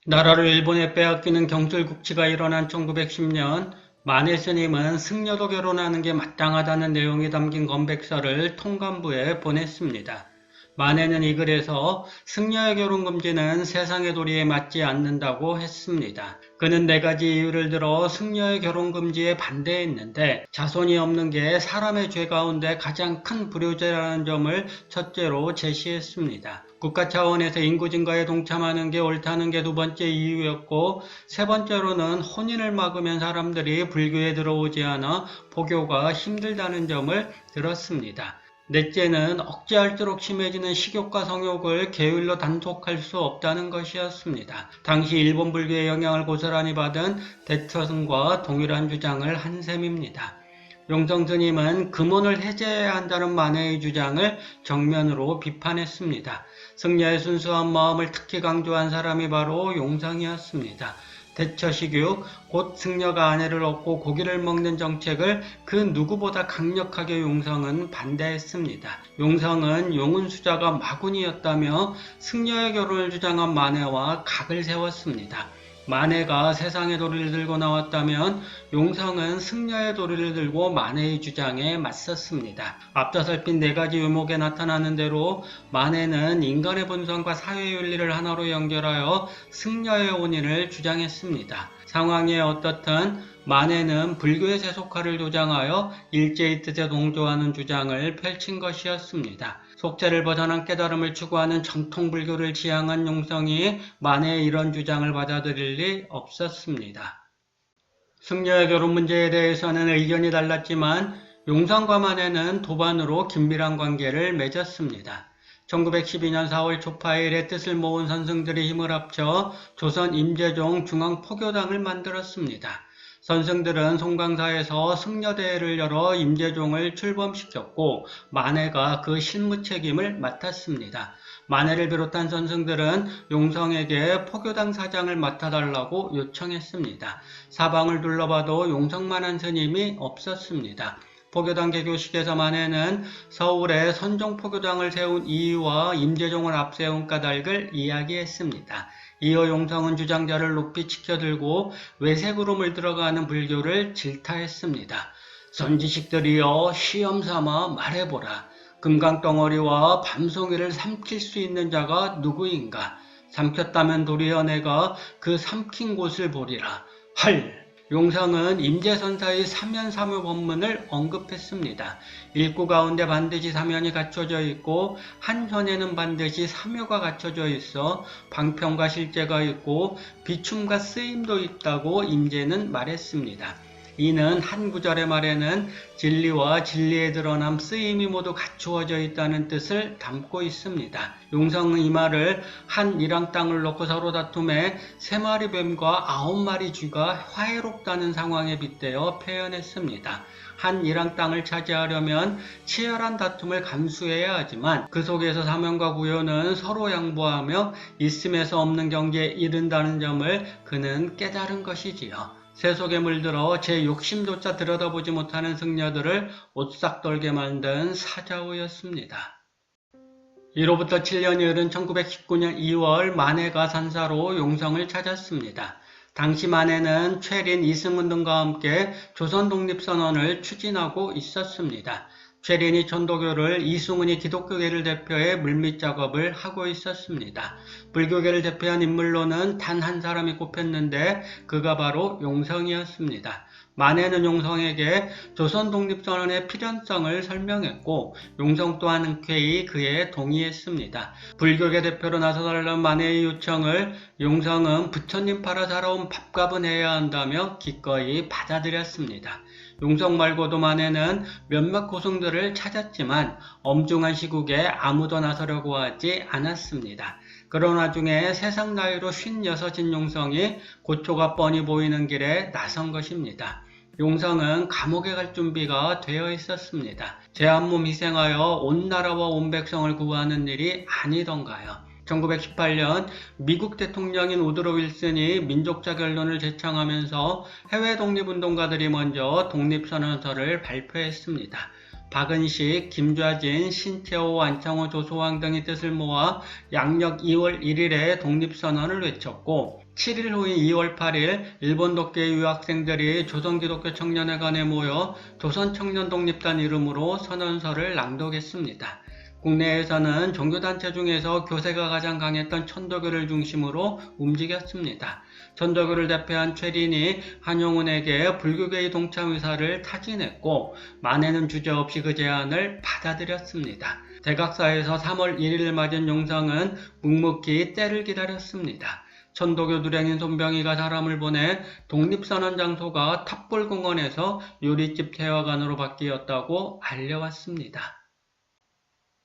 나라를 일본에 빼앗기는 경술국치가 일어난 1910년 만해 스님은 승려도 결혼하는 게 마땅하다는 내용이 담긴 건백서를 통감부에 보냈습니다. 만해는 이 글에서 승려의 결혼 금지는 세상의 도리에 맞지 않는다고 했습니다. 그는 네 가지 이유를 들어 승려의 결혼 금지에 반대했는데 자손이 없는 게 사람의 죄 가운데 가장 큰 불효죄라는 점을 첫째로 제시했습니다. 국가 차원에서 인구 증가에 동참하는 게 옳다는 게 두 번째 이유였고, 세 번째로는 혼인을 막으면 사람들이 불교에 들어오지 않아 포교가 힘들다는 점을 들었습니다. 넷째는 억제할수록 심해지는 식욕과 성욕을 계율로 단속할 수 없다는 것이었습니다. 당시 일본 불교의 영향을 고스란히 받은 대처승과 동일한 주장을 한 셈입니다. 용성 스님은 금혼을 해제해야 한다는 만해의 주장을 정면으로 비판했습니다. 승려의 순수한 마음을 특히 강조한 사람이 바로 용성이었습니다. 대처식육, 곧 승려가 아내를 얻고 고기를 먹는 정책을 그 누구보다 강력하게 용성은 반대했습니다. 용성은 용은수자가 마군이었다며 승려의 결혼을 주장한 만해와 각을 세웠습니다. 만해가 세상의 도리를 들고 나왔다면 용성은 승려의 도리를 들고 만해의 주장에 맞섰습니다. 앞서 살핀 네 가지 유목에 나타나는 대로 만해는 인간의 본성과 사회윤리를 하나로 연결하여 승려의 혼인을 주장했습니다. 상황이 어떻든 만해는 불교의 세속화를 주장하여 일제의 뜻에 동조하는 주장을 펼친 것이었습니다. 속죄를 벗어난 깨달음을 추구하는 정통 불교를 지향한 용성이 만해의 이런 주장을 받아들일 리 없었습니다. 승려의 결혼 문제에 대해서는 의견이 달랐지만 용성과 만해는 도반으로 긴밀한 관계를 맺었습니다. 1912년 4월 초파일에 뜻을 모은 선승들이 힘을 합쳐 조선 임재종 중앙포교당을 만들었습니다. 선승들은 송강사에서 승려대회를 열어 임재종을 출범시켰고 만해가 그 실무 책임을 맡았습니다. 만해를 비롯한 선승들은 용성에게 포교당 사장을 맡아달라고 요청했습니다. 사방을 둘러봐도 용성만한 스님이 없었습니다. 포교당 개교식에서 만해는 서울에 선종포교당을 세운 이유와 임재종을 앞세운 까닭을 이야기했습니다. 이어 용성은 주장자를 높이 치켜들고 외색으로 물들어가는 불교를 질타했습니다. 선지식들이여 시험삼아 말해보라. 금강덩어리와 밤송이를 삼킬 수 있는 자가 누구인가? 삼켰다면 도리어 내가 그 삼킨 곳을 보리라. 헐! 용성은 임재선사의 사면사묘 법문을 언급했습니다. 일구 가운데 반드시 사면이 갖춰져 있고 한 현에는 반드시 사묘가 갖춰져 있어 방편과 실제가 있고 비춤과 쓰임도 있다고 임재는 말했습니다. 이는 한 구절의 말에는 진리와 진리에 드러남 쓰임이 모두 갖추어져 있다는 뜻을 담고 있습니다. 용성은 이 말을 한 일왕 땅을 놓고 서로 다툼에 3마리 뱀과 9마리 쥐가 화해롭다는 상황에 빗대어 표현했습니다. 한 일왕 땅을 차지하려면 치열한 다툼을 감수해야 하지만 그 속에서 사명과 구효는 서로 양보하며 있음에서 없는 경지에 이른다는 점을 그는 깨달은 것이지요. 세속에 물들어 제 욕심조차 들여다보지 못하는 승려들을 오싹 떨게 만든 사자우였습니다. 이로부터 7년이 흐른 1919년 2월 만해가 산사로 용성을 찾았습니다. 당시 만해는 최린, 이승훈 등과 함께 조선 독립선언을 추진하고 있었습니다. 최린이 천도교를, 이승훈이 기독교계를 대표해 물밑 작업을 하고 있었습니다. 불교계를 대표한 인물로는 단 한 사람이 꼽혔는데 그가 바로 용성이었습니다. 만해는 용성에게 조선 독립선언의 필연성을 설명했고 용성 또한 흔쾌히 그에 동의했습니다. 불교계 대표로 나서달라는 만해의 요청을 용성은 부처님 팔아 살아온 밥값은 해야 한다며 기꺼이 받아들였습니다. 용성 말고도 만해는 몇몇 고승들을 찾았지만 엄중한 시국에 아무도 나서려고 하지 않았습니다. 그런 와중에 세상 나이로 56인 용성이 고초가 뻔히 보이는 길에 나선 것입니다. 용성은 감옥에 갈 준비가 되어 있었습니다. 제 한 몸 희생하여 온 나라와 온 백성을 구하는 일이 아니던가요. 1918년 미국 대통령인 우드로 윌슨이 민족자 결론을 제청하면서 해외 독립운동가들이 먼저 독립선언서를 발표했습니다. 박은식, 김좌진, 신태호, 안창호, 조소왕 등의 뜻을 모아 양력 2월 1일에 독립선언을 외쳤고 7일 후인 2월 8일 일본 도쿄의 유학생들이 조선기독교 청년회관에 모여 조선청년독립단 이름으로 선언서를 낭독했습니다. 국내에서는 종교단체 중에서 교세가 가장 강했던 천도교를 중심으로 움직였습니다. 천도교를 대표한 최린이 한용운에게 불교계의 동참 의사를 타진했고 만해는 주저없이 그 제안을 받아들였습니다. 대각사에서 3월 1일을 맞은 용성은 묵묵히 때를 기다렸습니다. 천도교 누량인 손병희가 사람을 보내 독립선언 장소가 탑골공원에서 요리집 태화관으로 바뀌었다고 알려왔습니다.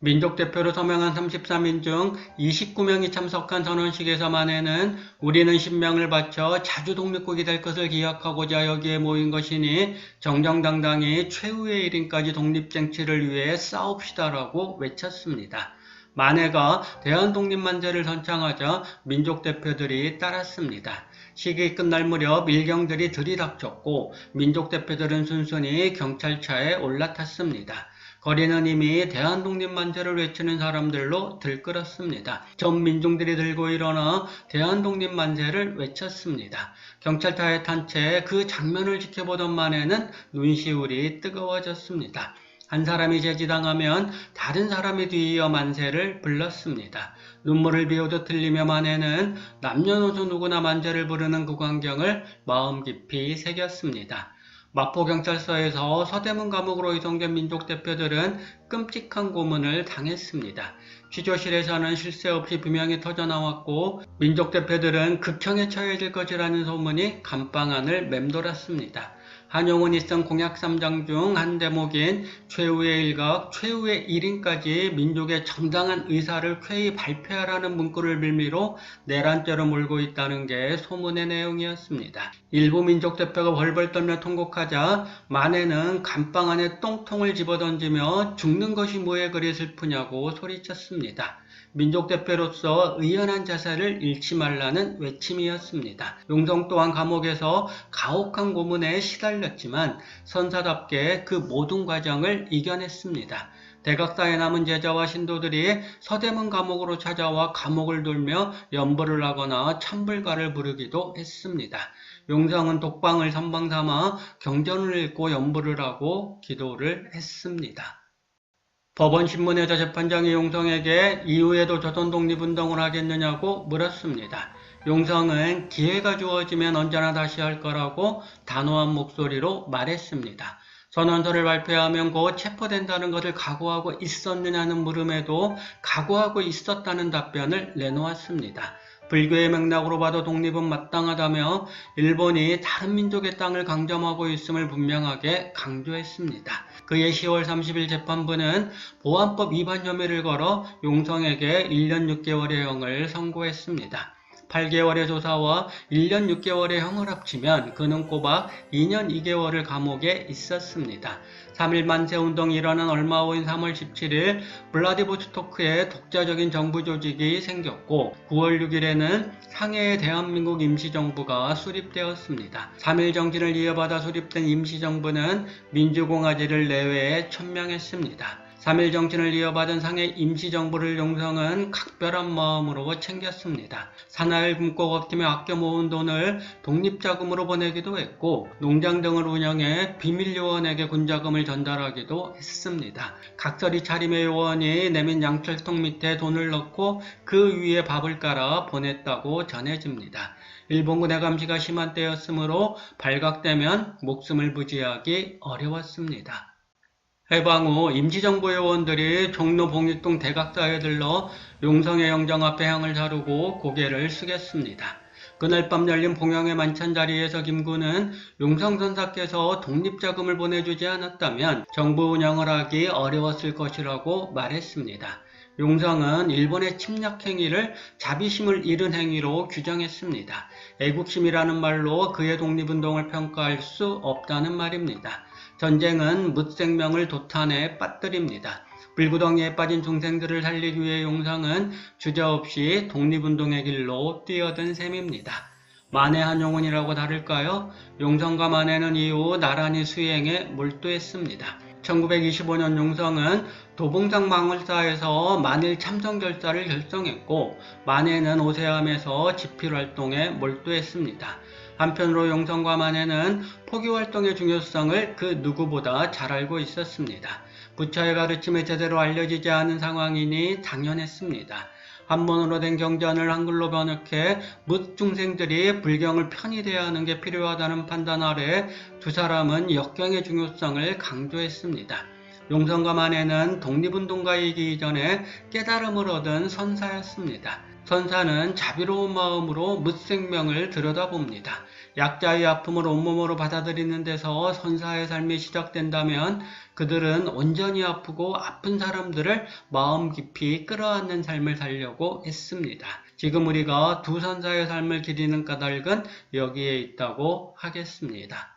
민족대표로 서명한 33인 중 29명이 참석한 선언식에서 만해는 우리는 신명을 바쳐 자주 독립국이 될 것을 기약하고자 여기에 모인 것이니 정정당당히 최후의 1인까지 독립쟁취를 위해 싸웁시다라고 외쳤습니다. 만해가 대한독립만세를 선창하자 민족대표들이 따랐습니다. 식이 끝날 무렵 일경들이 들이닥쳤고 민족대표들은 순순히 경찰차에 올라탔습니다. 거리는 이미 대한독립만세를 외치는 사람들로 들끓었습니다. 전 민중들이 들고 일어나 대한독립만세를 외쳤습니다. 경찰차에 탄 채 그 장면을 지켜보던 만해는 눈시울이 뜨거워졌습니다. 한 사람이 제지당하면 다른 사람이 뒤이어 만세를 불렀습니다. 눈물을 비오듯 흘리며 만해는 남녀노소 누구나 만세를 부르는 그 광경을 마음 깊이 새겼습니다. 마포경찰서에서 서대문 감옥으로 이송된 민족대표들은 끔찍한 고문을 당했습니다. 취조실에서는 쉴 새 없이 비명이 터져나왔고 민족대표들은 극형에 처해질 것이라는 소문이 감방안을 맴돌았습니다. 한용운이 쓴 공약 3장 중 한 대목인 최후의 일각, 최후의 1인까지 민족의 정당한 의사를 쾌히 발표하라는 문구를 빌미로 내란죄로 몰고 있다는 게 소문의 내용이었습니다. 일부 민족대표가 벌벌 떨며 통곡하자 만해는 감방 안에 똥통을 집어던지며 죽는 것이 뭐에 그리 슬프냐고 소리쳤습니다. 민족대표로서 의연한 자세를 잃지 말라는 외침이었습니다. 용성 또한 감옥에서 가혹한 고문에 시달렸지만 선사답게 그 모든 과정을 이겨냈습니다. 대각사에 남은 제자와 신도들이 서대문 감옥으로 찾아와 감옥을 돌며 연부를 하거나 참불가를 부르기도 했습니다. 용성은 독방을 선방 삼아 경전을 읽고 연부를 하고 기도를 했습니다. 법원신문에서 재판장이 용성에게 이후에도 조선 독립운동을 하겠느냐고 물었습니다. 용성은 기회가 주어지면 언제나 다시 할 거라고 단호한 목소리로 말했습니다. 선언서를 발표하면 곧 체포된다는 것을 각오하고 있었느냐는 물음에도 각오하고 있었다는 답변을 내놓았습니다. 불교의 맥락으로 봐도 독립은 마땅하다며 일본이 다른 민족의 땅을 강점하고 있음을 분명하게 강조했습니다. 그해 10월 30일 재판부는 보안법 위반 혐의를 걸어 용성에게 1년 6개월의 형을 선고했습니다. 8개월의 조사와 1년 6개월의 형을 합치면 그는 꼬박 2년 2개월을 감옥에 있었습니다. 3일 만세운동이 일어난 얼마 후인 3월 17일 블라디보스토크에 독자적인 정부 조직이 생겼고 9월 6일에는 상해의 대한민국 임시정부가 수립되었습니다. 3일 정신을 이어받아 수립된 임시정부는 민주공화제를 내외에 천명했습니다. 3일 정신을 이어받은 상해 임시정부를 용성은 각별한 마음으로 챙겼습니다. 사나이를 굶고 걷기며 아껴 모은 돈을 독립자금으로 보내기도 했고 농장 등을 운영해 비밀요원에게 군자금을 전달하기도 했습니다. 각설이 차림의 요원이 내민 양철통 밑에 돈을 넣고 그 위에 밥을 깔아 보냈다고 전해집니다. 일본군의 감시가 심한 때였으므로 발각되면 목숨을 부지하기 어려웠습니다. 해방 후 임시정부 요원들이 종로 봉익동 대각사에 들러 용성의 영정 앞에 향을 자르고 고개를 숙였습니다. 그날 밤 열린 봉영의 만찬 자리에서 김구는 용성 선사께서 독립자금을 보내주지 않았다면 정부 운영을 하기 어려웠을 것이라고 말했습니다. 용성은 일본의 침략 행위를 자비심을 잃은 행위로 규정했습니다. 애국심이라는 말로 그의 독립운동을 평가할 수 없다는 말입니다. 전쟁은 묻생명을 도탄에 빠뜨립니다. 불구덩이에 빠진 중생들을 살리기 위해 용성은 주저없이 독립운동의 길로 뛰어든 셈입니다. 만해 한용운이라고 다를까요? 용성과 만해는 이후 나란히 수행에 몰두했습니다. 1925년 용성은 도봉장 망울사에서 만일 참전 결사를 결정했고 만해는 오세암에서 집필활동에 몰두했습니다. 한편으로 용성과 만해는 포기활동의 중요성을 그 누구보다 잘 알고 있었습니다. 부처의 가르침이 제대로 알려지지 않은 상황이니 당연했습니다. 한문으로 된 경전을 한글로 번역해 묻 중생들이 불경을 편히 대하는 게 필요하다는 판단 아래 두 사람은 역경의 중요성을 강조했습니다. 용성과 만해는 독립운동가이기 이전에 깨달음을 얻은 선사였습니다. 선사는 자비로운 마음으로 묻생명을 들여다봅니다. 약자의 아픔을 온몸으로 받아들이는 데서 선사의 삶이 시작된다면 그들은 온전히 아프고 아픈 사람들을 마음 깊이 끌어안는 삶을 살려고 했습니다. 지금 우리가 두 선사의 삶을 기리는 까닭은 여기에 있다고 하겠습니다.